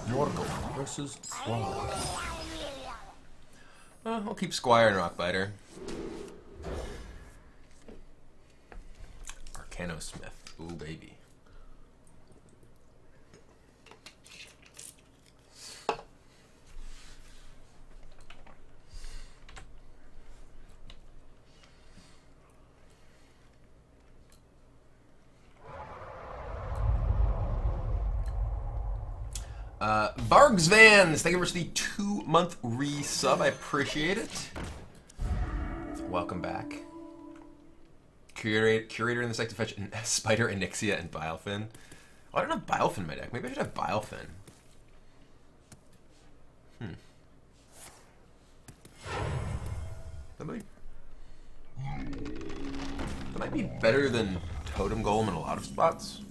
Yorgle versus Thrall. I'll keep Squire and Rockbiter. Arcanosmith. Ooh, baby. Vargs Vans, thank you for the 2-month resub. I appreciate it. Welcome back. Curator in the deck to fetch Spider, Onyxia, and Bilefin. Oh, I don't have Bilefin in my deck. Maybe I should have Bilefin. That might be better than Totem Golem in a lot of spots.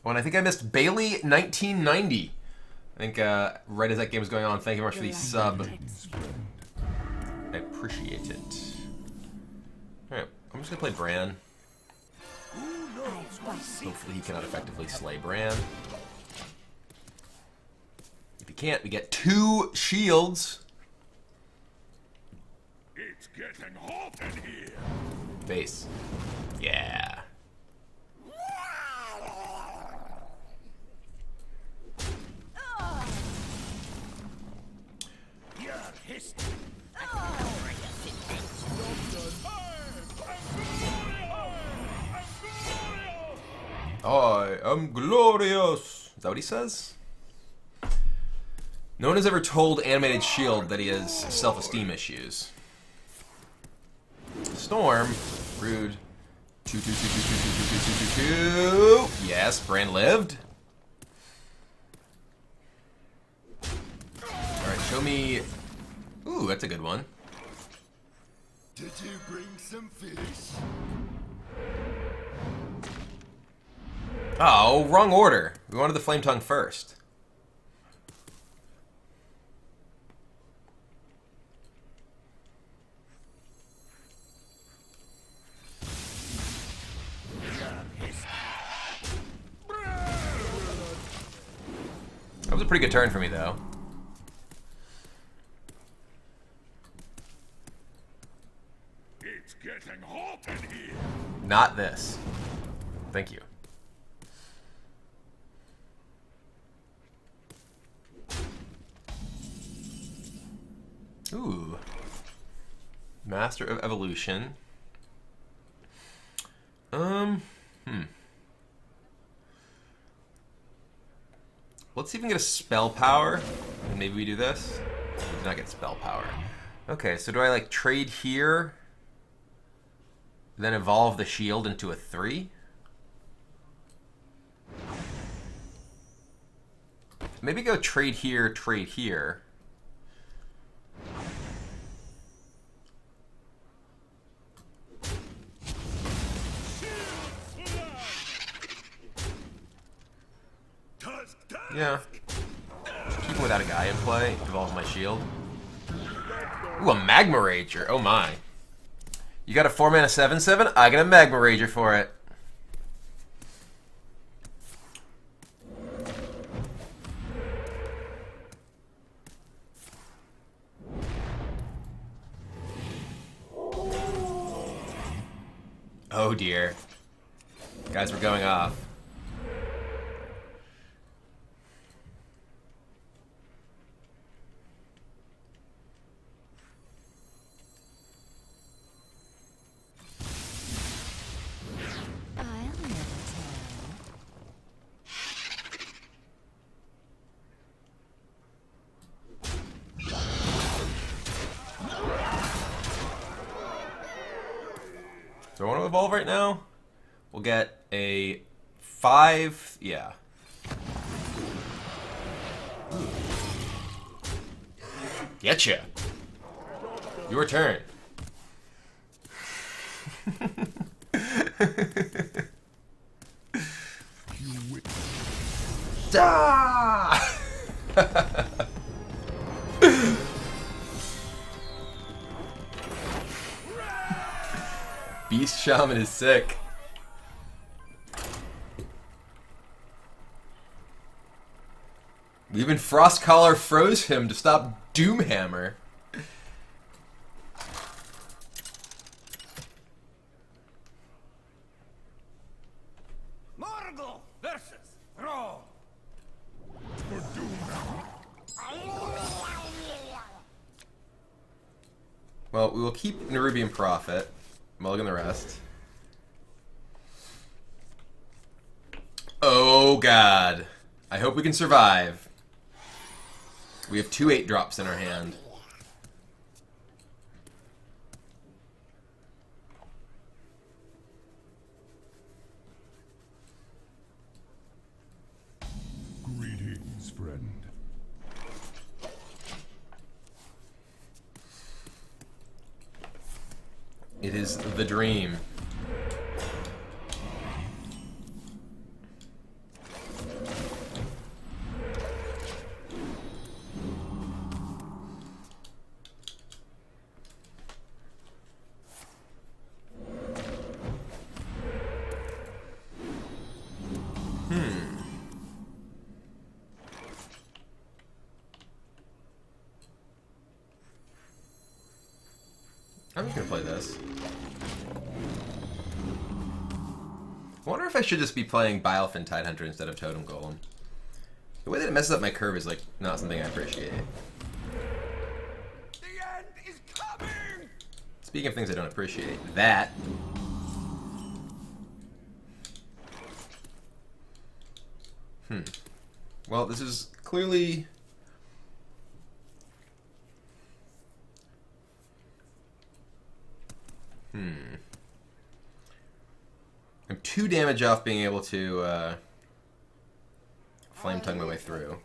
Oh, and I think I missed Bailey 1990. I think right as that game was going on. Thank you very much for the sub. I appreciate it. Alright, I'm just gonna play Bran. Hopefully he cannot effectively slay Bran. If he can't, we get 2 shields. It's getting hot in here. Base. Yeah. I am glorious. Is that what he says? No one has ever told Animated Shield that he has self-esteem issues. Storm. Rude. 2, 2, 2, 2, 2, 2, 2, 2, 2, 2, 2. Yes, Bran lived. Alright, show me... Ooh, that's a good one. Did you bring some fish? Oh, wrong order. We wanted the Flame Tongue first. That was a pretty good turn for me, though. It's getting hot in here. Not this. Thank you. Ooh. Master of Evolution. Let's see if we can get a spell power. And maybe we do this. We did not get spell power. Okay, so do I like trade here? Then evolve the shield into a 3? Maybe go trade here, trade here. Yeah. Keep him without a guy in play. Evolve my shield. Ooh, a Magma Rager. Oh my. You got a 4-mana 7/7? I got a Magma Rager for it. Oh dear. Guys, we're going off. Do I want to evolve right now? We'll get a 5, yeah. Getcha. Your turn. Beast Shaman is sick. Even Frostcaller froze him to stop Doomhammer. Morgul versus Thrall. For Doomhammer. Well, we will keep Nerubian Prophet. Mulligan the rest. Oh god. I hope we can survive. We have 2 8-drops in our hand. Greetings, friend. It is the dream. I'm just gonna play this. I wonder if I should just be playing Bilefen Tidehunter instead of Totem Golem. The way that it messes up my curve is like not something I appreciate. The end is coming! Speaking of things I don't appreciate, that. Well, this is clearly... I'm 2 damage off being able to Flame Tongue my way through.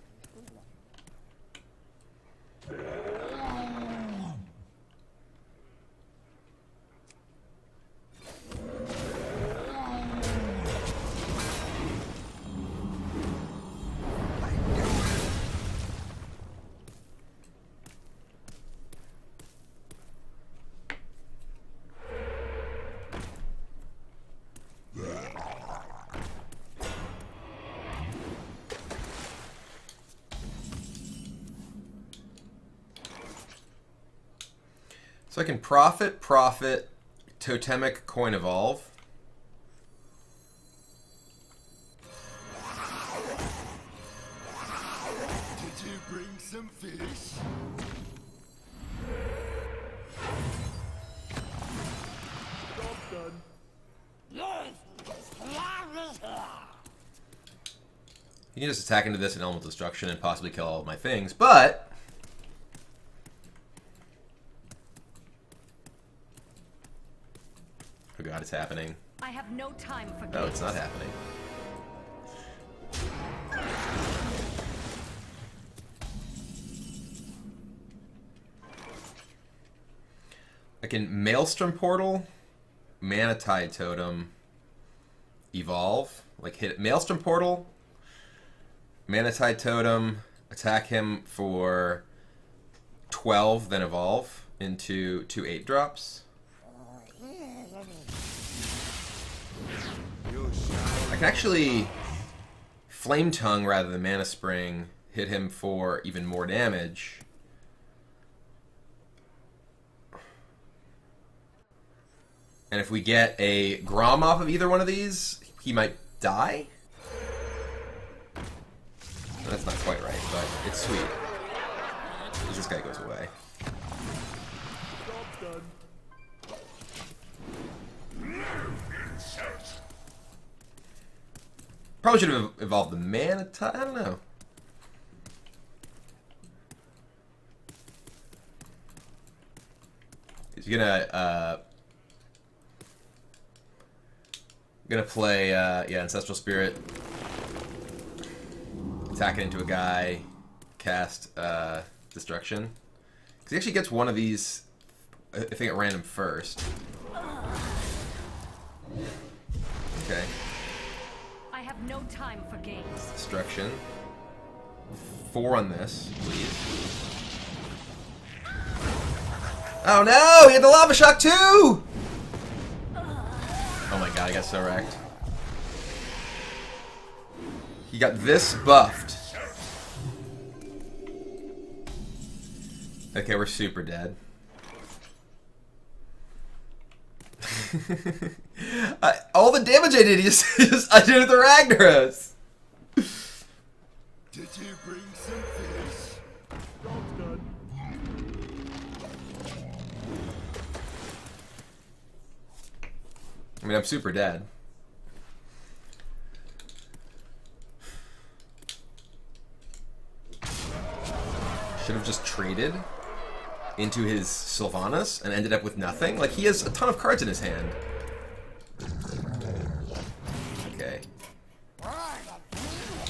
So I can profit, Totemic Coin Evolve. Did you bring some fish? Job done. You can just attack into this and Elemental Destruction and possibly kill all of my things, but... Oh god, it's happening. I have no time for No, it's not happening. I can Maelstrom Portal, Mana Tide Totem, Evolve. Like hit Maelstrom Portal, Mana Tide Totem, attack him for 12, then Evolve into 2 8-drops. I can actually Flame Tongue rather than Mana Spring, hit him for even more damage. And if we get a Grom off of either one of these, he might die? That's not quite right, but it's sweet. As this guy goes away. Job done. Probably should have evolved the Mana Tide. I don't know. He's gonna play yeah, Ancestral Spirit, attack it into a guy, cast Destruction. Because he actually gets one of these, I think, at random first. Okay. I have no time for games. Destruction. 4 on this, please. Oh no! He had the Lava Shock too! I got so wrecked. He got this buffed. Okay, we're super dead. All the damage I did, I did it with the Ragnaros. Did you bring some fish? Job's done. I mean, I'm super dead. Should have just traded into his Sylvanas and ended up with nothing. Like, he has a ton of cards in his hand. Okay.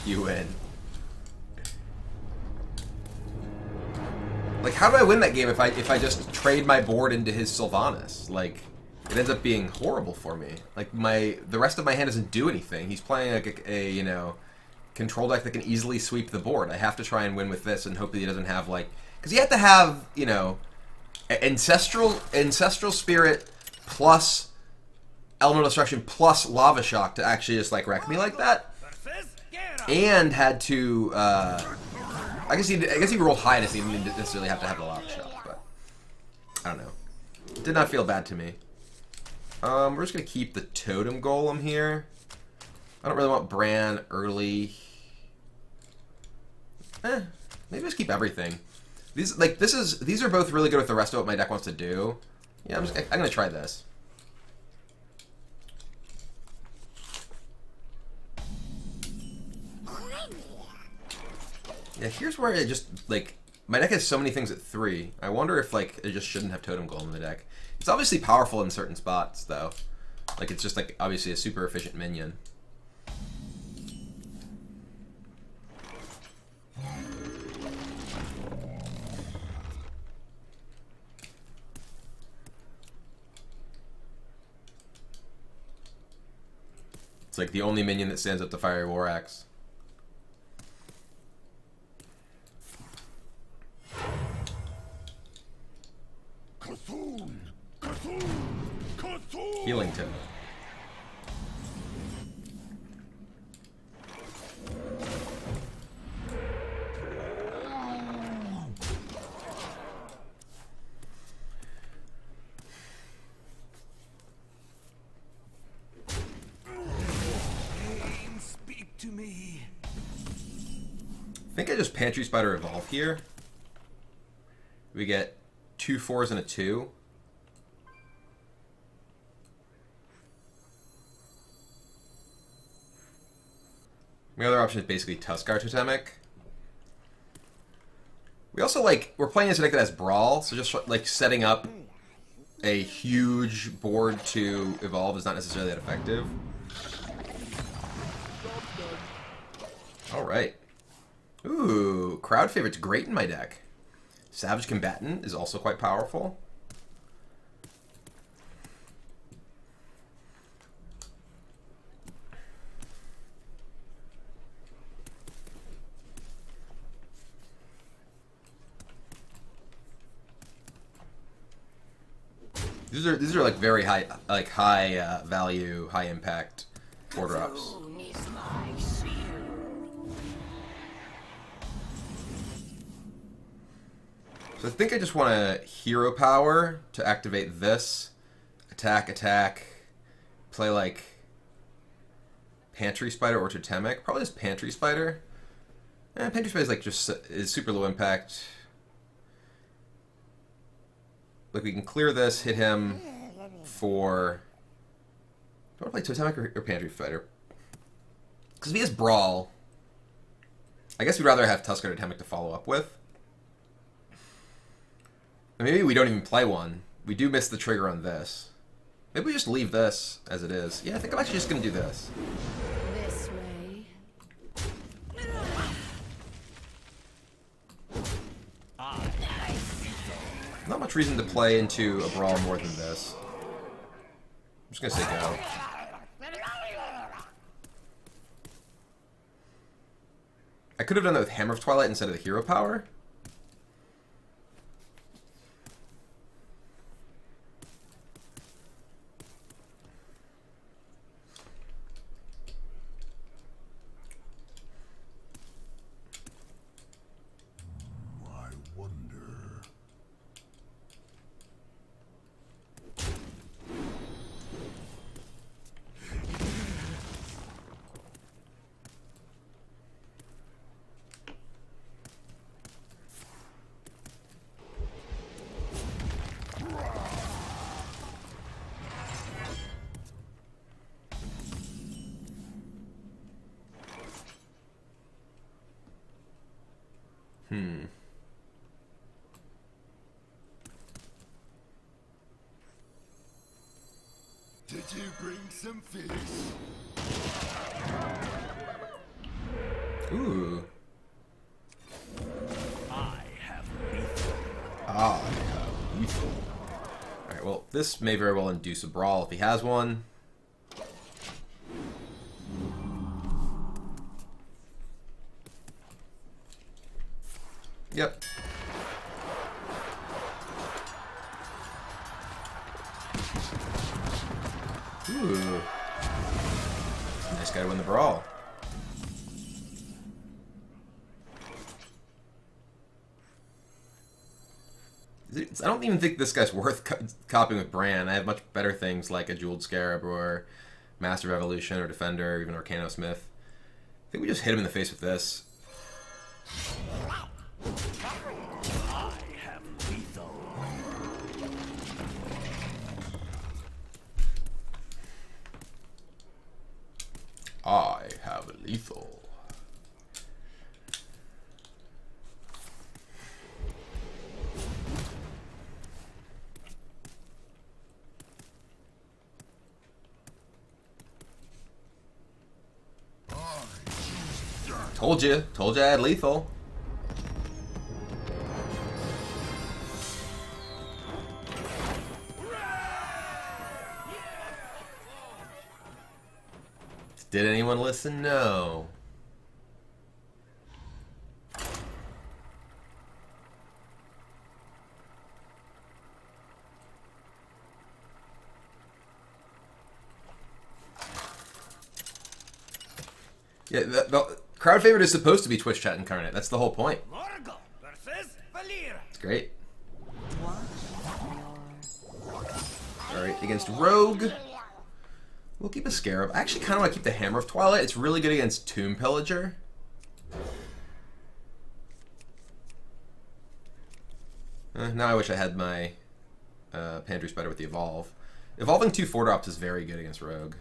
You win. Like, how do I win that game if I just trade my board into his Sylvanas? Like, it ends up being horrible for me. Like, the rest of my hand doesn't do anything. He's playing like a you know, control deck that can easily sweep the board. I have to try and win with this and hope that he doesn't have, like, because you have to have, you know, ancestral spirit plus elemental destruction plus lava shock to actually just like wreck me like that. And had to I guess he rolled high to see he didn't necessarily have to have the lava shock, but I don't know. Did not feel bad to me. We're just gonna keep the totem golem here. I don't really want Bran early. Maybe just keep everything. These are both really good with the rest of what my deck wants to do. Yeah, I'm gonna try this. Yeah, here's where it just, like, my deck has so many things at 3. I wonder if, like, it just shouldn't have Totem Golem in the deck. It's obviously powerful in certain spots, though. Like, it's just, like, obviously a super efficient minion. It's like the only minion that stands up to Fiery War Axe. Healing tip. Speak to me. I think I just Pantry Spider Evolve here. We get 2 4s and a 2. My other option is basically Tuskar Totemic. We also, like, we're playing this deck that has Brawl, so just, like, setting up a huge board to evolve is not necessarily that effective. Alright. Ooh, crowd favorite's great in my deck. Savage Combatant is also quite powerful. These are like very high, like high value, high impact 4-drops. So I think I just want a hero power to activate this. Attack, play like Pantry Spider or Totemic. Probably just Pantry Spider. Pantry Spider is like is super low impact. Like, we can clear this, hit him for... Do I want to play Totemic or Pantry Spider? Because if he has Brawl, I guess we'd rather have Tuskar Totemic to follow up with. And maybe we don't even play one. We do miss the trigger on this. Maybe we just leave this as it is. Yeah, I think I'm actually just going to do this. This way. Not much reason to play into a Brawl more than this. I'm just going to say go. I could have done that with Hammer of Twilight instead of the hero power. Did you bring some fish? Ooh. I have lethal. Ah, lethal. Alright, well, this may very well induce a brawl if he has one. Yep. Ooh. Nice guy to win the brawl. I don't even think this guy's worth copying with Bran. I have much better things like a Jeweled Scarab or Master of Evolution or Defender or even Arcano Smith. I think we just hit him in the face with this. I have lethal. I have lethal. Told you I had lethal. Did anyone listen? No. Yeah, the crowd favorite is supposed to be Twitch chat incarnate. That's the whole point. Morgul versus Valir. It's great. Alright, against Rogue. We'll keep a Scarab. I actually kind of want to keep the Hammer of Twilight. It's really good against Tomb Pillager. Now I wish I had my Pantry Spider with the Evolve. Evolving 2 4-drops is very good against Rogue.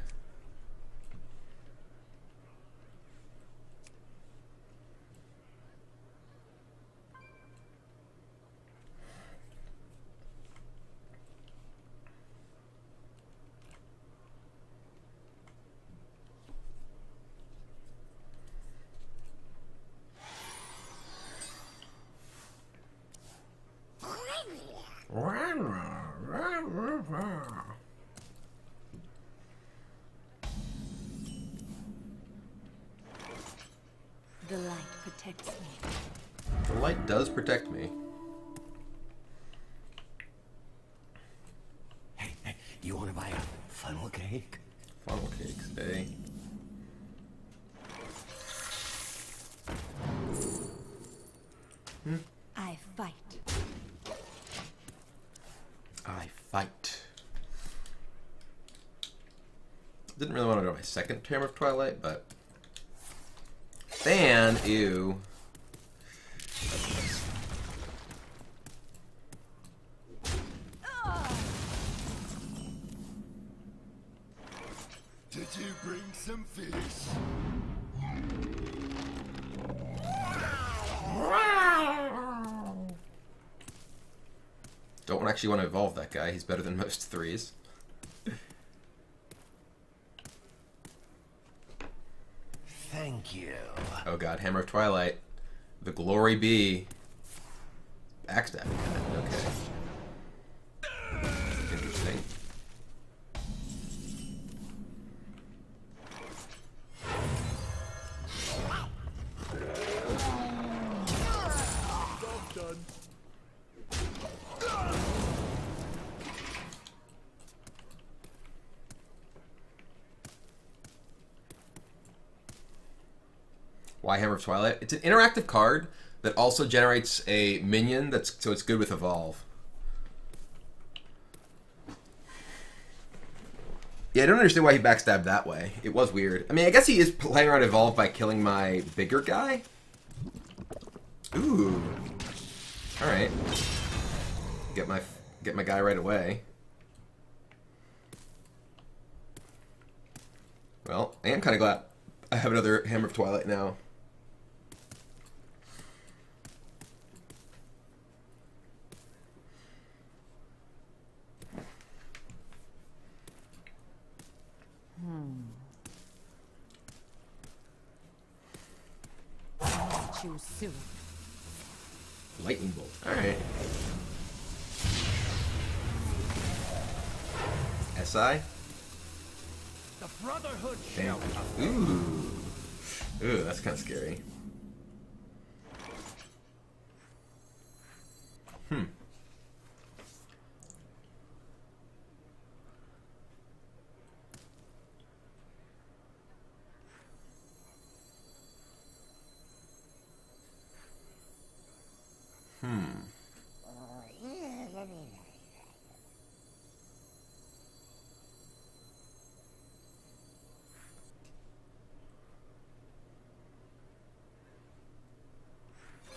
The light protects me. The light does protect me. Hey, you want to buy a funnel cake? Funnel cakes, eh? I fight. I fight. Didn't really want to do my second Hammer of Twilight, but Fan, ew. Did you bring some fish? Don't actually want to evolve that guy. He's better than most 3s. Thank you. Oh god, Hammer of Twilight. The glory be. Backstab. Okay. Interesting. Job done. Why Hammer of Twilight? It's an interactive card that also generates a minion so it's good with Evolve. Yeah, I don't understand why he backstabbed that way. It was weird. I mean, I guess he is playing around Evolve by killing my bigger guy. Ooh. Alright. Get my guy right away. Well, I am kind of glad I have another Hammer of Twilight now. choose soon. Lightning bolt. Alright. SI? The Brotherhood Damn. shall Ooh. Ooh, that's kind of scary.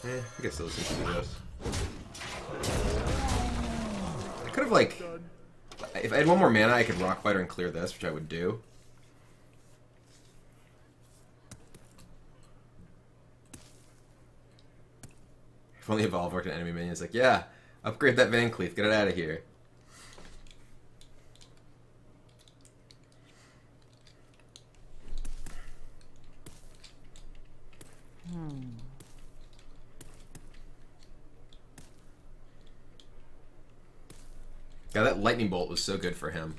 I guess those things do this. I could have, like... If I had one more mana, I could Rock Biter and clear this, which I would do. If only Evolve worked on enemy minions. Like, yeah, upgrade that Van Cleef, get it out of here. Yeah, that Lightning Bolt was so good for him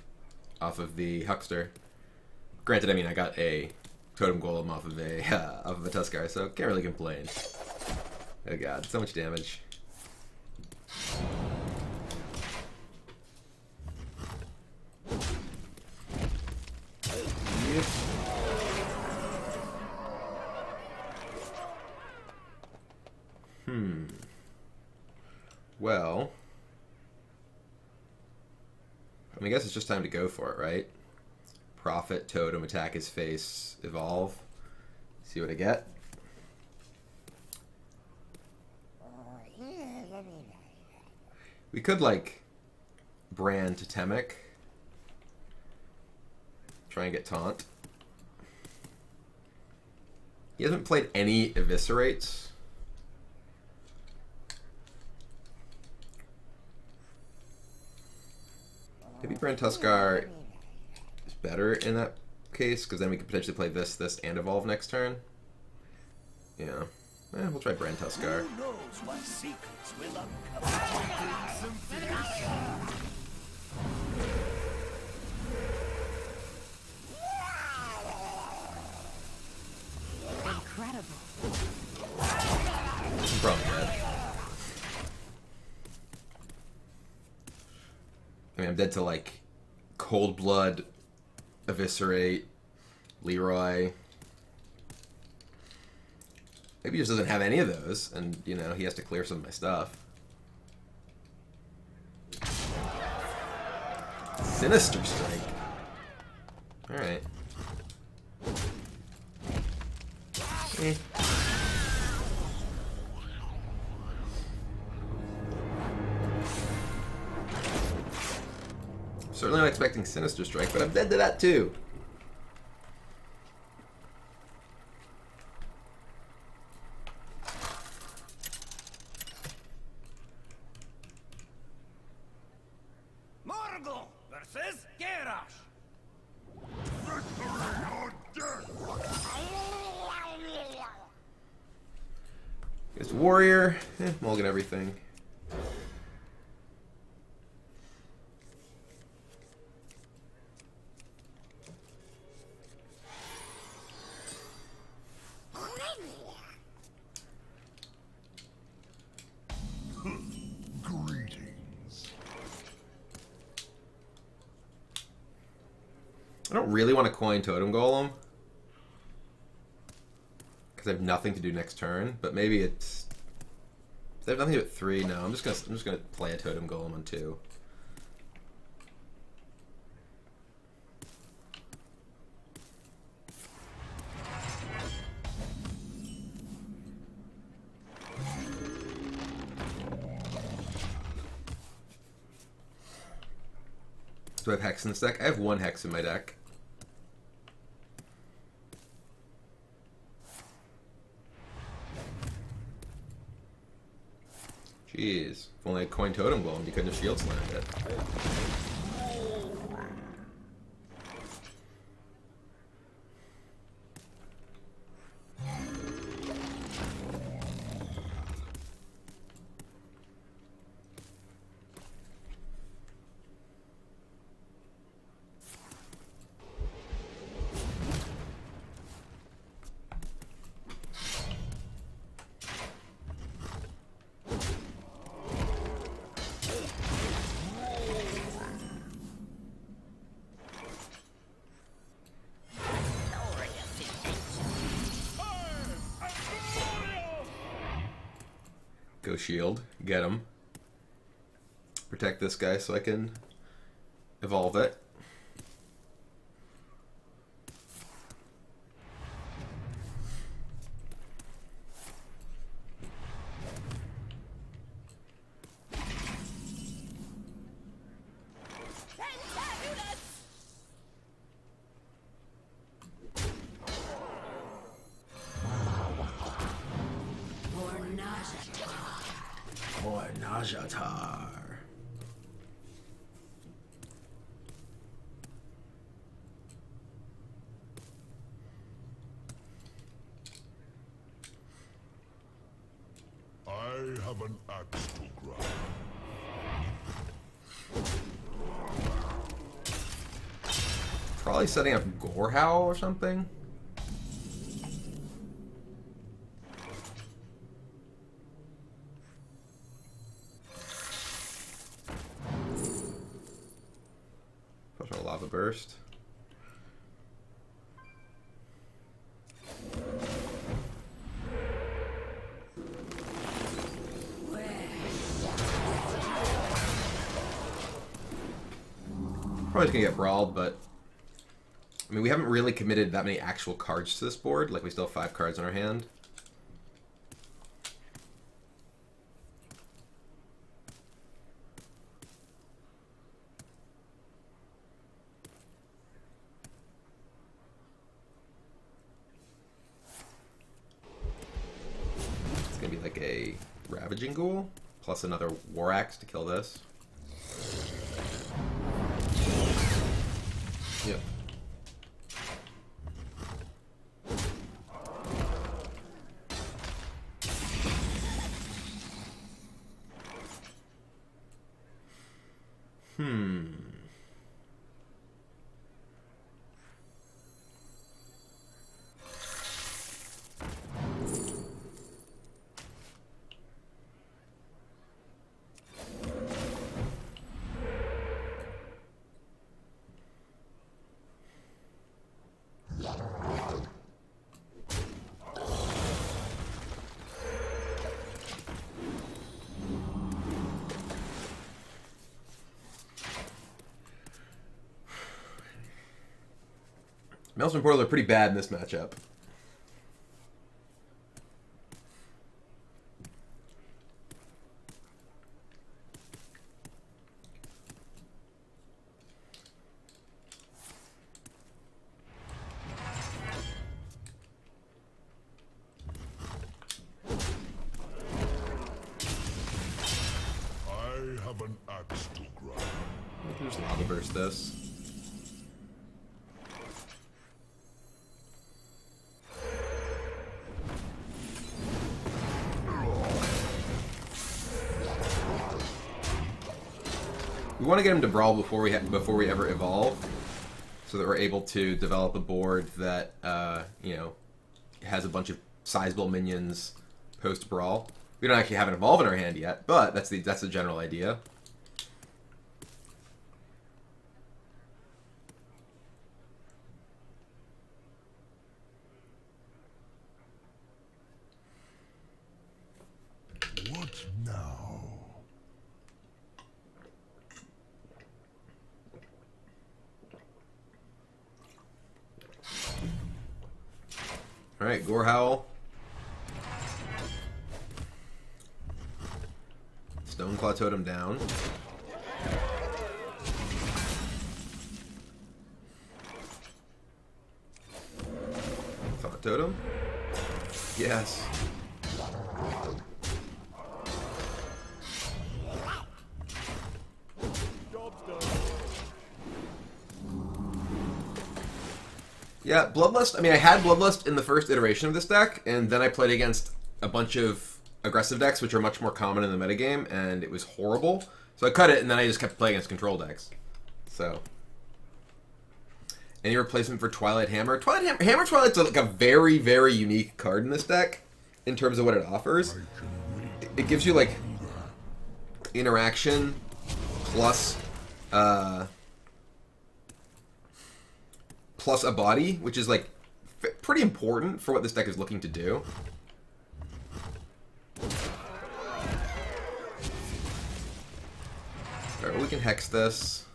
off of the Huckster. Granted, I mean, I got a Totem Golem off of a Tuskar, so can't really complain. Oh god, so much damage. Well, I mean, I guess it's just time to go for it, right? Profit, Totem, attack his face, evolve. See what I get. We could, like, brand Totemic. Try and get Taunt. He hasn't played any Eviscerates. Maybe Brand Tuskar is better in that case, because then we could potentially play this, and evolve next turn. Yeah. We'll try Brand Tuskar. Who knows what secrets will uncover? Incredible. I'm probably dead. I mean, I'm dead to, like, Cold Blood, Eviscerate, Leroy. Maybe he just doesn't have any of those, and, you know, he has to clear some of my stuff. Sinister Strike. Alright. Certainly not expecting Sinister Strike, but I'm dead to that too. Morgul versus Garrosh. Victory or death! It's Warrior. Mulligan everything. Greetings. I don't really want to coin Totem Golem because I have nothing to do next turn. But maybe it's. I have nothing to do at 3. No, I'm just gonna play a Totem Golem on 2. Do I have Hex in this deck? I have 1 Hex in my deck. Jeez. If only I had coined Totem Golem, you couldn't have Shield Slammed it. Go shield. Get him. Protect this guy so I can evolve it. Or Najatar. I have an axe to grind. Probably setting up Gorehowl or something. Push a Lava Burst. Probably just gonna get brawled, but I mean, we haven't really committed that many actual cards to this board. Like, we still have 5 cards in our hand. It's gonna be like a Ravaging Ghoul plus another War Axe to kill this. Yep. Maelstrom Portal are pretty bad in this matchup. I have an axe to grind. We can just Lava Burst this. We want to get him to brawl before we ever evolve, so that we're able to develop a board that you know, has a bunch of sizable minions post brawl. We don't actually have an evolve in our hand yet, but that's the general idea. What now? Alright, Gorehowl. Stoneclaw Totem down. Thought Totem? Yes. Job's done. Yeah, Bloodlust, I mean, I had Bloodlust in the first iteration of this deck, and then I played against a bunch of aggressive decks, which are much more common in the metagame, and it was horrible. So I cut it, and then I just kept playing against control decks. So. Any replacement for Twilight Hammer? Hammer Twilight's like a very, very unique card in this deck, in terms of what it offers. It gives you, like, interaction, plus a body, which is like pretty important for what this deck is looking to do. can hex this.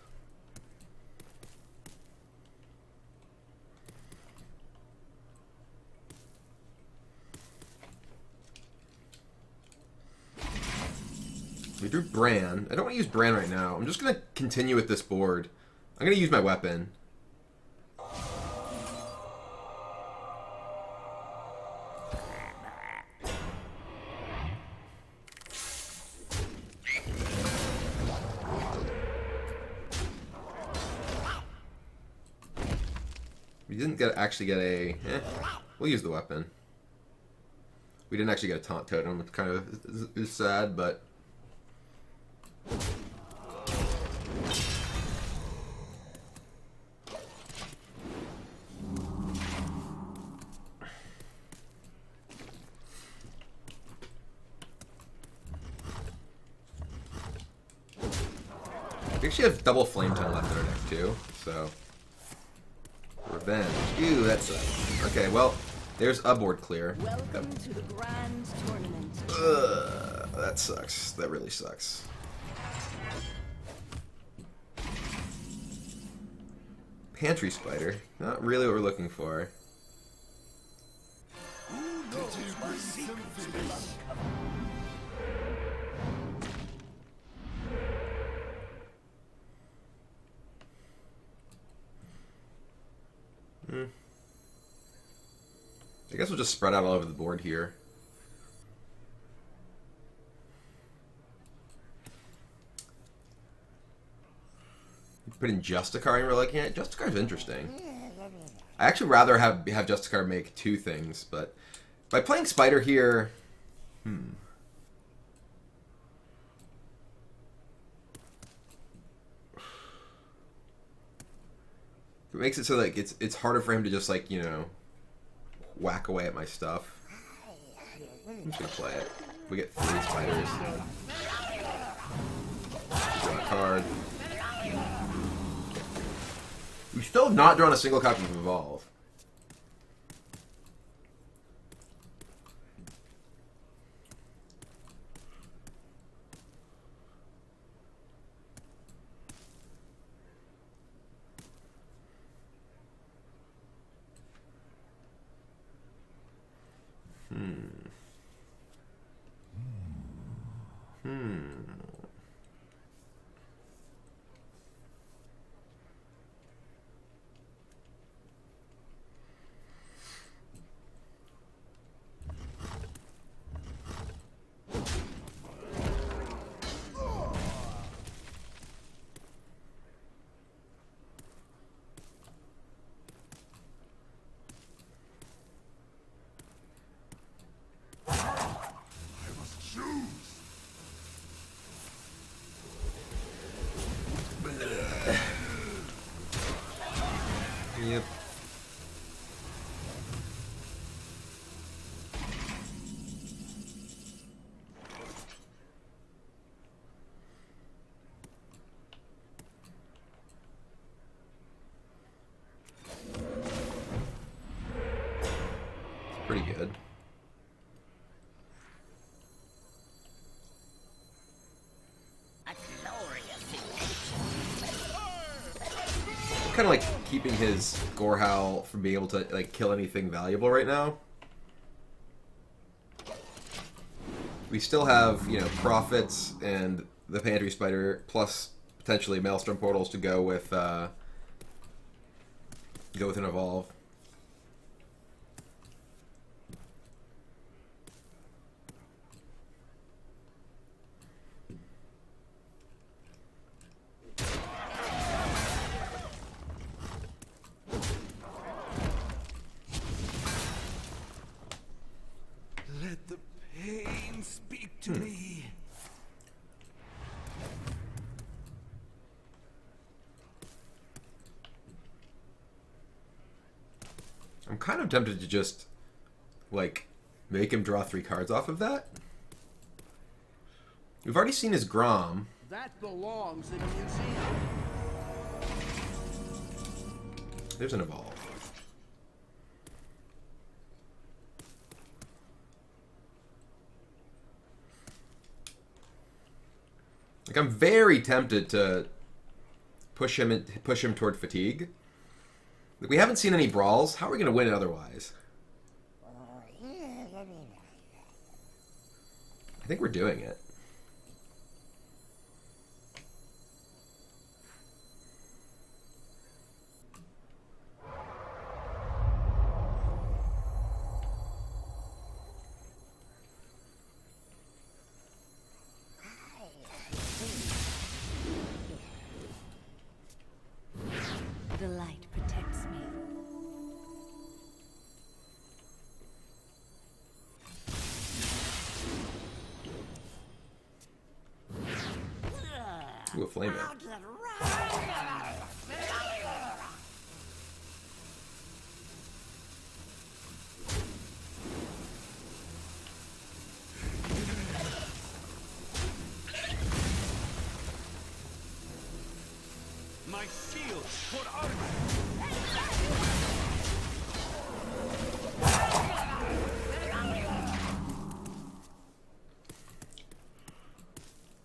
We drew Bran. I don't want to use Bran right now. I'm just going to continue with this board. I'm going to use my weapon. We didn't actually get a... we'll use the weapon. We didn't actually get a taunt totem. It kind of is sad, but... We actually have double flame tongue left in our deck too, so... Revenge. Ew, that sucks. Okay, well, there's a board clear. Welcome to the grand tournament. That sucks. That really sucks. Pantry spider. Not really what we're looking for. Who knows what secrets will uncover? I guess we'll just spread out all over the board here. Put in Justicar and we're looking at it. Justicar's interesting. I actually rather have Justicar make two things, but by playing Spider here, it makes it so like it's harder for him to just like, you know, whack away at my stuff. I'm just gonna play it. We get 3 spiders. Draw a card. We still have not drawn a single copy of Evolve. Yep. Pretty good. Kind of like keeping his Gorehowl from being able to like kill anything valuable right now. We still have, you know, Prophets and the Pantry Spider plus potentially Maelstrom Portals to go with an Evolve. Let the pain speak to me. I'm kind of tempted to just, like, make him draw 3 cards off of that. We've already seen his Grom. That belongs in a museum. There's an Evolve. Like, I'm very tempted to push him toward fatigue. Like, we haven't seen any brawls. How are we going to win otherwise? I think we're doing it. The light protects me. Ooh, a flame. My shield for armor.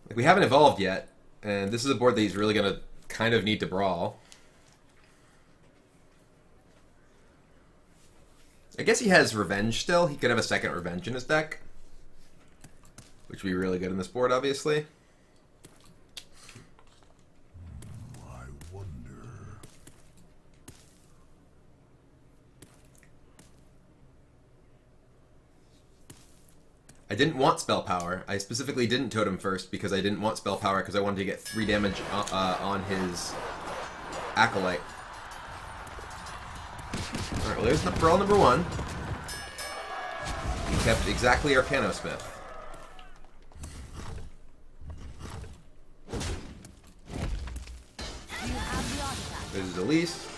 Like, we haven't evolved yet, and this is a board that he's really going to kind of need to brawl. I guess he has Revenge still. He could have a second Revenge in his deck, which would be really good in this board, obviously. I wonder. I didn't want Spell Power. I specifically didn't Totem first because I didn't want Spell Power because I wanted to get 3 damage on his Acolyte. Alright, well there's brawl number 1. He kept exactly Arcanosmith. There's his Elise.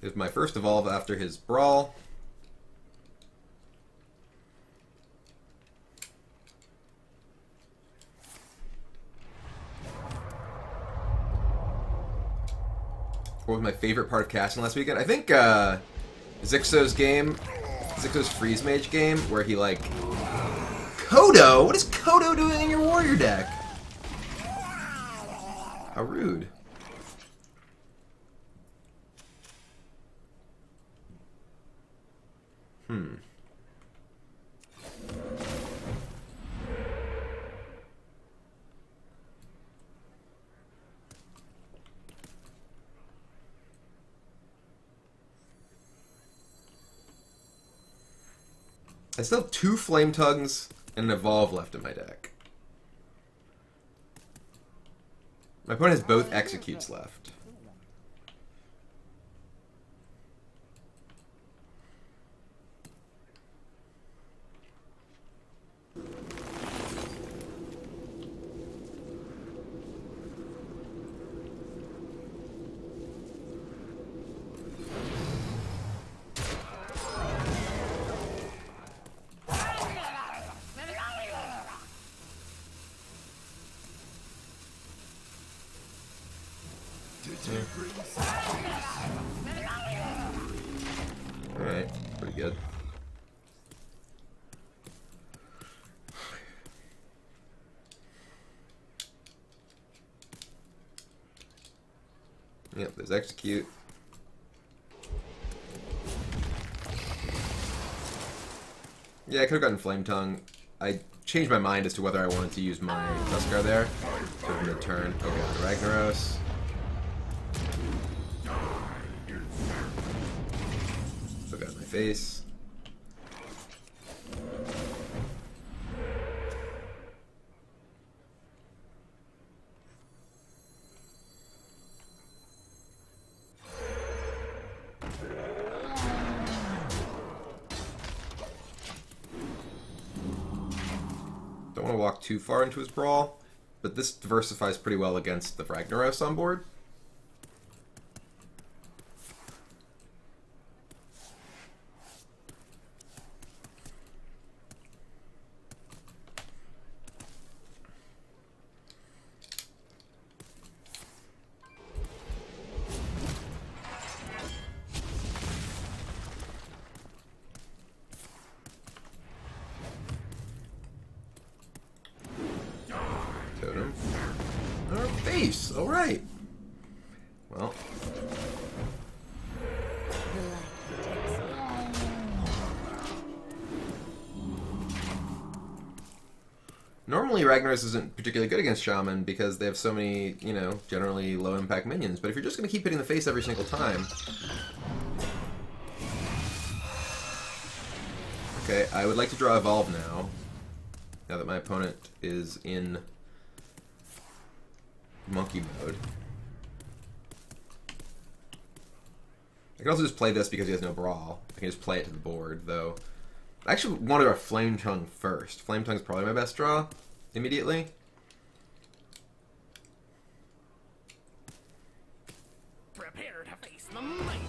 Here's my first evolve after his brawl. What was my favorite part of casting last weekend? I think Zixo's game, Zixo's Freeze Mage game, where he like... Kodo? What is Kodo doing in your warrior deck? How rude. I still have 2 Flame Tongues and an Evolve left in my deck. My opponent has both Executes left. Alright, pretty good. Yep, there's Execute. Yeah, I could have gotten Flame Tongue. I changed my mind as to whether I wanted to use my Tuskar there. So I'm gonna turn. Oh god, Ragnaros. Oh god, my face. Don't want to walk too far into his brawl, but this diversifies pretty well against the Ragnaros on board. Well. The light protects me. Normally, Ragnaros isn't particularly good against Shaman because they have so many, you know, generally low-impact minions. But if you're just going to keep hitting the face every single time... Okay, I would like to draw Evolve now. Now that my opponent is in monkey mode. I can also just play this because he has no Brawl. I can just play it to the board, though. I actually want to draw Flame Tongue first. Flame Tongue is probably my best draw immediately. Prepare to face the mighty.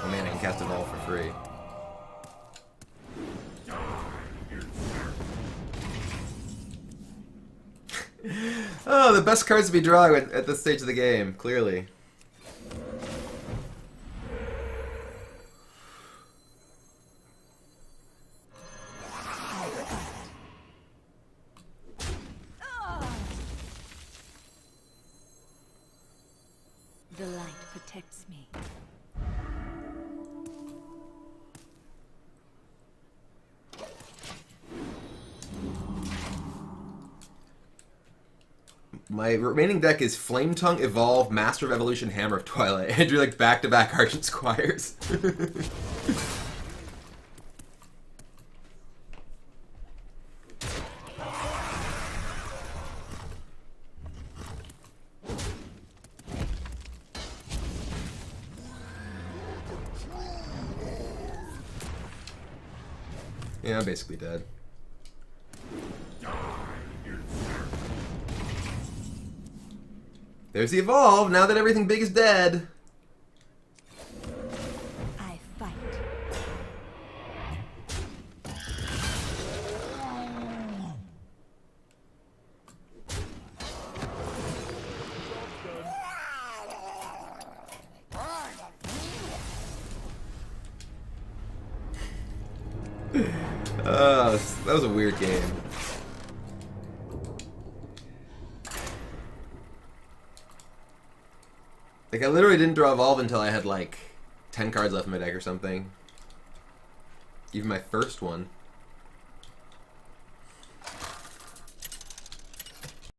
Oh man, I can cast Evolve for free. Oh, the best cards to be drawing at this stage of the game, clearly. The light protects me. My remaining deck is Flame Tongue, Evolve, Master of Evolution, Hammer of Twilight. I drew like back-to-back Argent Squires. Yeah, I'm basically dead. There's the Evolve, now that everything big is dead. I fight. That was a weird game. Like, I literally didn't draw Evolve until I had, like, 10 cards left in my deck or something. Even my first one.